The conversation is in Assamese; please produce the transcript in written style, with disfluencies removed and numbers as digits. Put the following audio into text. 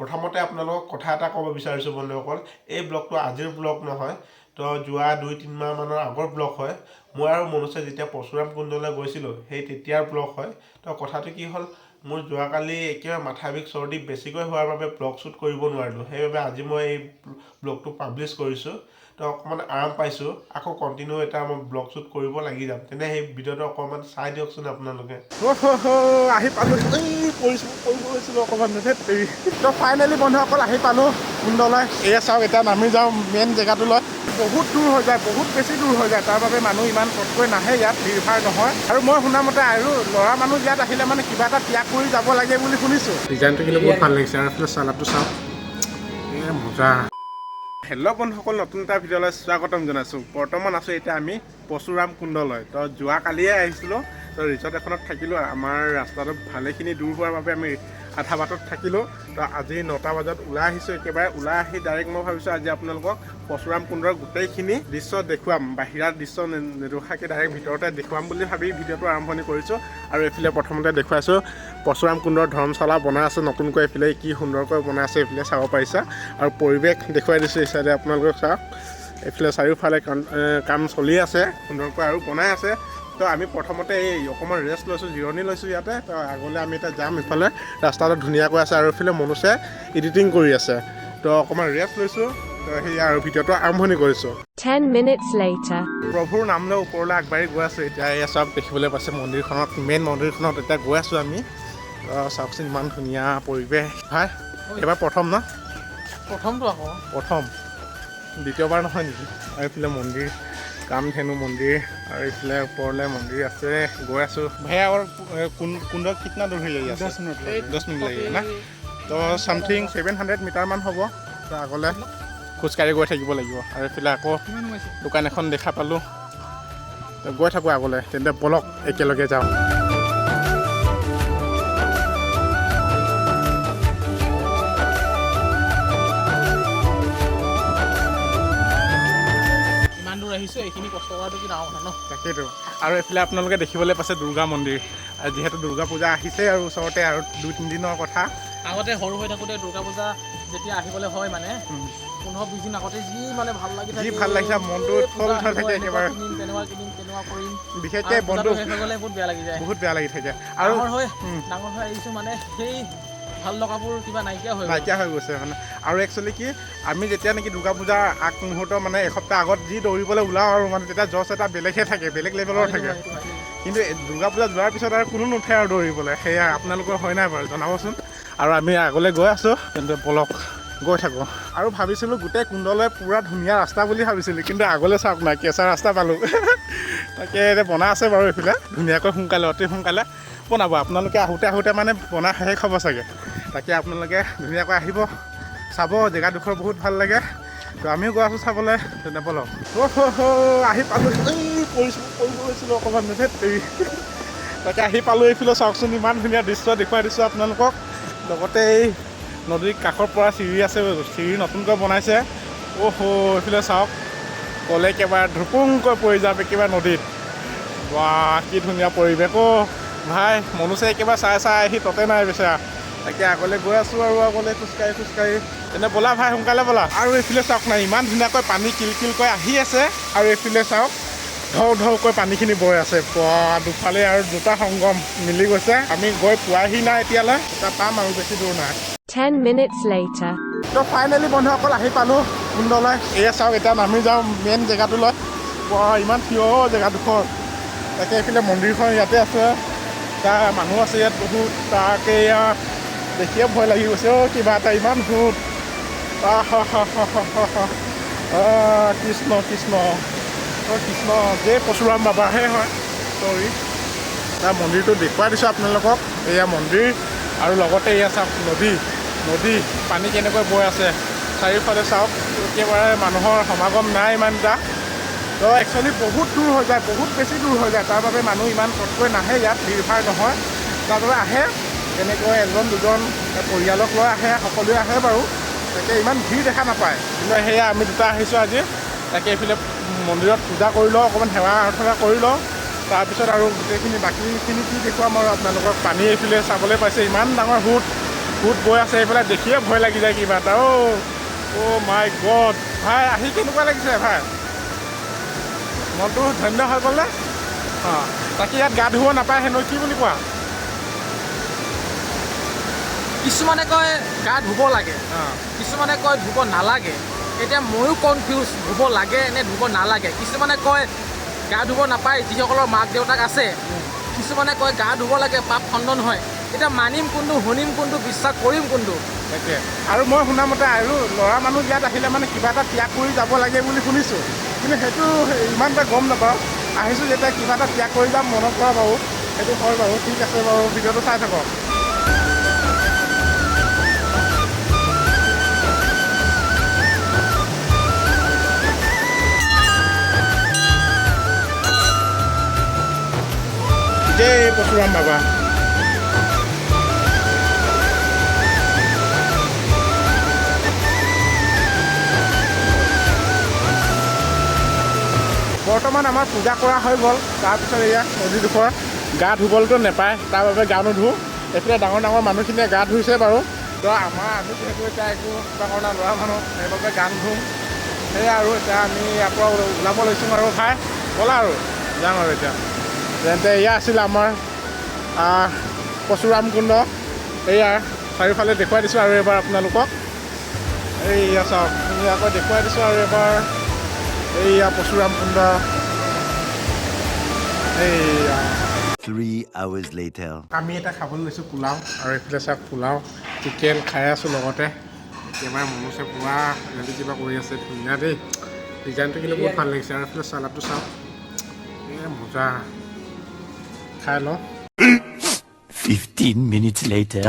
প্ৰথমতে আপোনালোকক কথা এটা ক'ব বিচাৰিছোঁ বন্ধুসকল, এই ব্লগটো আজিৰ ব্লগ নহয়, তো যোৱা 2-3 মাহমানৰ আগৰ ব্লগ হয়। মই আৰু মনুছে যেতিয়া পৰশুৰাম কুণ্ডলৈ গৈছিলোঁ সেই তেতিয়াৰ ব্লগ হয়। তো কথাটো কি হ'ল, মোৰ যোৱাকালি একেবাৰে মাথা বিষ চৰ্দি বেছিকৈ হোৱাৰ বাবে ব্লগ শ্বুট কৰিব নোৱাৰিলোঁ। সেইবাবে আজি মই এই ব্লগটো পাব্লিছ কৰিছোঁ। তো অকণমান আৰাম পাইছোঁ, আকৌ কণ্টিনিউ এটা মই ব্লগ শ্বুট কৰিব লাগি যাম। তেনে সেই ভিডিঅ'টো অকণমান চাই দিয়কচোন আপোনালোকে। আহি পালোঁ, পৰিছিলোঁ অকণমান দেৰি। তো ফাইনেলি বন্ধুসকল আহি পালোঁ কুণ্ডলৈ। এয়া চাওক, এতিয়া নামি যাওঁ মেইন জেগাটোলৈ। বহুত দূৰ হৈ যায়, বহুত বেছি দূৰ হৈ যায়, তাৰ বাবে মানুহ ইমান পটকৈ নাহে ইয়াত, ভিৰ ভাৰ নহয়। আৰু মই শুনামতে আৰু ল'ৰা মানুহ ইয়াত আহিলে মানে কিবা এটা ত্যাগ কৰি যাব লাগে বুলি শুনিছোঁ। ডিজাইনটো কিন্তু বহুত ভাল লাগিছে, আৰু এইফালে চালাডটো চাওক, এই মজা। হেল্ল' বন্ধুসকল, নতুন এটা ভিডিঅ'লৈ স্বাগতম জনাইছোঁ। বৰ্তমান আছোঁ এতিয়া আমি পৰশুৰাম কুণ্ডলৈ। তো যোৱাকালিয়ে আহিছিলোঁ, তো ৰিজৰ্ট এখনত থাকিলোঁ। আমাৰ ৰাস্তাটো ভালেখিনি দূৰ হোৱাৰ বাবে আমি আধা বাটত থাকিলোঁ। তো আজি 9টা বজাত ওলাই আহিছোঁ। একেবাৰে ওলাই আহি ডাইৰেক্ট মই ভাবিছোঁ আজি আপোনালোকক পৰশুৰাম কুণ্ডৰ গোটেইখিনি দৃশ্য দেখুৱাম, বাহিৰা দৃশ্য নেদেখুৱাকৈ ডাইৰেক্ট ভিতৰতে দেখুৱাম বুলি ভাবি ভিডিঅ'টো আৰম্ভণি কৰিছোঁ। আৰু এইফালে প্ৰথমতে দেখুৱাইছোঁ পৰশুৰাম কুণ্ডৰ ধৰ্মশালা বনাই আছে নতুনকৈ, এইফালে কি সুন্দৰকৈ বনাই আছে এইফালে চাব পাৰিছা। আৰু পৰিৱেশ দেখুৱাই দিছোঁ এই চাইডে আপোনালোকক চাওক, এইফালে চাৰিওফালে কাম চলি আছে সুন্দৰকৈ আৰু বনাই আছে। তো আমি প্ৰথমতে এই অকণমান ৰেষ্ট লৈছোঁ, জিৰণি লৈছোঁ ইয়াতে। তো আগলৈ আমি এতিয়া যাম, ইফালে ৰাস্তাটো ধুনীয়াকৈ আছে আৰু এইফালে মনুছে এডিটিং কৰি আছে। তো অকণমান ৰেষ্ট লৈছোঁ, তো সেয়া আৰু ভিডিঅ'টো আৰম্ভণি কৰিছোঁ। 10 minutes later. প্ৰভুৰ নাম লৈ ওপৰলৈ আগবাঢ়ি গৈ আছোঁ। এতিয়া এয়া চব দেখিবলৈ পাইছে মন্দিৰখনত, মেইন মন্দিৰখনত এতিয়া গৈ আছোঁ আমি। চাওকচোন ইমান ধুনীয়া পৰিৱেশ। ভাই এইবাৰ প্ৰথম ন? প্ৰথমটো আকৌ প্ৰথম, দ্বিতীয়বাৰ নহয় নেকি? আৰু এইফালে মন্দিৰ, কামধেনু মন্দিৰ, আৰু এইফালে ওপৰলৈ মন্দিৰ আছে। গৈ আছোঁ ভাইয়া। আৰু কুণ্ড কিतना দূৰ হৈ আছে? 10 মিনিট লাগে না? তো চামথিং 700 মিটাৰমান হ'ব। তো আগলৈ খোজকাঢ়ি গৈ থাকিব লাগিব। আৰু এইফালে আকৌ দোকান এখন দেখা পালোঁ, গৈ থাকোঁ আগলৈ। তেন্তে বলক একেলগে যাওঁ। ইমান দূৰ আহিছোঁ, এইখিনি কষ্ট কৰাটো কি ডাঙৰ কথা ন? তাকেইতো। আৰু এইফালে আপোনালোকে দেখিবলৈ পাইছে দুৰ্গা মন্দিৰ। যিহেতু দুৰ্গা পূজা আহিছে আৰু ওচৰতে আৰু 2-3 দিনৰ কথা। আগতে সৰু হৈ থাকোঁতে দুৰ্গা পূজা যেতিয়া আহিবলৈ হয় মানে 15-20 দিন আগতে যি মানে ভাল লাগি থাকে, যি ভাল লাগিছে, মনটো উৎফুল্ল হৈ থাকে একেবাৰে। তেনেকুৱা কৰিম। বিশেষকৈ আৰু বন্ধু পূজাটো শেষ হৈ গ'লে বহুত বেয়া লাগি যায়। বহুত বেয়া লাগি থাকে। আৰু ডাঙৰ হৈ আহিছোঁ মানে সেই ভাল লগাবোৰ কিবা নাইকিয়া হৈ গৈছে মানে। আৰু একচুৱেলি কি, আমি যেতিয়া নেকি দুৰ্গা পূজাৰ আগ মুহূৰ্ত মানে এসপ্তাহ আগত যি দৌৰিবলৈ ওলাওঁ আৰু মানে তেতিয়া জছ এটা বেলেগহে থাকে, বেলেগ লেভেলৰ থাকে। কিন্তু দুৰ্গা পূজা যোৱাৰ পিছত আৰু কোনো নুঠে আৰু দৌৰিবলৈ। সেয়া আপোনালোকৰ হয় নাই বাৰু জনাবচোন। আৰু আমি আগলৈ গৈ আছোঁ, তেন্তে বলক গৈ থাকোঁ। আৰু ভাবিছিলোঁ গোটেই কুণ্ডলৈ পূৰা ধুনীয়া ৰাস্তা বুলি ভাবিছিলোঁ, কিন্তু আগলৈ চাওক নাই, কেঁচা ৰাস্তা পালোঁ। তাকে এতিয়া বনাই আছে বাৰু এইফালে ধুনীয়াকৈ, সোনকালে অতি সোনকালে বনাব। আপোনালোকে আহোঁতে মানে বনাই শেষ হ'ব চাগে। তাকে আপোনালোকে ধুনীয়াকৈ আহিব, চাব, জেগাডোখৰ বহুত ভাল লাগে। তো আমিও গৈ আছোঁ চাবলৈ, তেনে বলক। আহি পালোঁ, পৰিছিলোঁ অকণমান দেৰি। তাকে আহি পালোঁ। এইফালে চাওকচোন ইমান ধুনীয়া দৃশ্য দেখুৱাই দিছোঁ আপোনালোকক। লগতে এই নদীৰ কাষৰ পৰা চিৰি আছে, চিৰি নতুনকৈ বনাইছে। এইফালে চাওক, গ'লে একেবাৰে ধুপুংকৈ পৰি যাম একেবাৰে নদীত। কি ধুনীয়া পৰিৱেশ। ভাই মনুছে একেবাৰে চাই আহি ততে নাই বেচেৰা। তাকে আগলৈ গৈ আছোঁ আৰু আগলৈ খোজকাঢ়ি। তেনে ব'লা ভাই, সোনকালে ব'লা। আৰু এইফালে চাওক নাই, ইমান ধুনীয়াকৈ পানী কিলকিলকৈ আহি আছে। আৰু এইফালে চাওক ঢৌ পানীখিনি বৈ আছে। দুফালে আৰু দুটা সংগম মিলি গৈছে। আমি গৈ পোৱাহি নাই এতিয়ালৈ, এটা পাম আৰু বেছি দূৰ নাই। 10 minutes later. তো ফাইনেলি বন্ধুসকল আহি পালোঁ কুণ্ডলৈ। এয়া চাওক, এতিয়া নামি যাওঁ মেইন জেগাটোলৈ। ইমান থিয় জেগাডোখৰ। তাকে এইফালে মন্দিৰখন ইয়াতে আছে, তাৰ মানুহ আছে ইয়াত বহুত। তাকে দেখিয়ে ভয় লাগি গৈছে। কিবা এটা ইমান ভূত। কৃষ্ণ কৃষ্ণ যে পৰশুৰাম বাবাহে হয়। তাৰ মন্দিৰটো দেখুৱাই দিছোঁ আপোনালোকক। এয়া মন্দিৰ, আৰু লগতে এয়া চাওক নদী পানী কেনেকৈ বৈ আছে চাৰিওফালে চাওক। একেবাৰে মানুহৰ সমাগম নাই ইমান এটা। তো একচুৱেলি বহুত দূৰ হৈ যায়, বহুত বেছি দূৰ হৈ যায়, তাৰ বাবে মানুহ ইমান পটকৈ নাহে ইয়াত, ভিৰ ভাৰ নহয়। তাৰ বাবে আহে তেনেকৈ 1-2জন পৰিয়ালক লৈ আহে, সকলোৱে আহে বাৰু। তাকে ইমান ভিৰ দেখা নাপায়। কিন্তু সেয়া আমি দুটা আহিছোঁ আজি। তাকে এইফালে মন্দিৰত পূজা কৰি লওঁ, অকণমান সেৱা অৰ্থনা কৰি লওঁ। তাৰপিছত আৰু গোটেইখিনি বাকীখিনি কি দেখুৱাম আৰু আপোনালোকক। পানী এইফালে চাবলৈ পাইছে, ইমান ডাঙৰ সোঁত। ভূত বৈ আছে এইফালে দেখিয়ে ভয় লাগি যায় কিবা এটা অ' মাই গড ভাই আহি কেনেকুৱা লাগিছে ভাই মনটো ধন্য হৈ গ'লে অঁ তাকে ইয়াত গা ধুব নাপায় হেনো কি বুলি কোৱা কিছুমানে কয় গা ধুব লাগে অঁ কিছুমানে কয় ধুব নালাগে এতিয়া ময়ো কনফিউজ ধুব লাগে নে ধুব নালাগে কিছুমানে কয় গা ধুব নাপায় যিসকলৰ মাক দেউতাক আছে কিছুমানে কয় গা ধুব লাগে পাপ খণ্ডন হয় এতিয়া মানিম কোনটো শুনিম কোনটো বিশ্বাস কৰিম কোনটো তাকে আৰু মই শুনামতে আৰু ল'ৰা মানুহ ইয়াত আহিলে মানে কিবা এটা ত্যাগ কৰি যাব লাগে বুলি শুনিছোঁ কিন্তু সেইটো ইমান এটা গম নাপাওঁ আহিছোঁ যেতিয়া কিবা এটা ত্যাগ কৰি যাম মনত পৰা বাৰু সেইটো হয় বাৰু ঠিক আছে বাৰু ভিডিঅ'টো চাই থাকক জয় পৰশুৰাম বাবা বৰ্তমান আমাৰ পূজা কৰা হৈ গ'ল তাৰপিছত এয়া নদীডোখৰ গা ধুবলৈতো নাপায় তাৰ বাবে গা নুধুওঁ এইফালে ডাঙৰ ডাঙৰ মানুহখিনিয়ে গা ধুইছে বাৰু তো আমি যিহেতু এতিয়া একো কিবা কৰা ল'ৰা মানুহ সেইবাবে গা নুধুওঁ সেয়া আৰু এতিয়া আমি ইয়াৰ পৰা ওলাব লৈছোঁ আৰু খাই ব'লা আৰু যাম আৰু এতিয়া তেন্তে এয়া আছিলে আমাৰ পৰশুৰাম কুণ্ড এয়া চাৰিওফালে দেখুৱাই দিছোঁ আৰু এবাৰ আপোনালোকক এইয়া চাওক ধুনীয়াকৈ দেখুৱাই দিছোঁ আৰু এবাৰ এইয়া পৰশুৰাম কুণ্ড এইয়া 3 hours later. আমি এটা খাবলৈ লৈছোঁ পোলাও আৰু এইফালে চাওক পোলাও চিকেন খাই আছোঁ লগতে একেবাৰে মনোজে পুৰা সিহঁতি কিবা কৰি আছে ধুনীয়া দেই ডিজাইনটো কিন্তু বহুত ভাল লাগিছে আৰু এইফালে চালাডটো চাওক এই মজা খাই লওঁ 15 minutes later.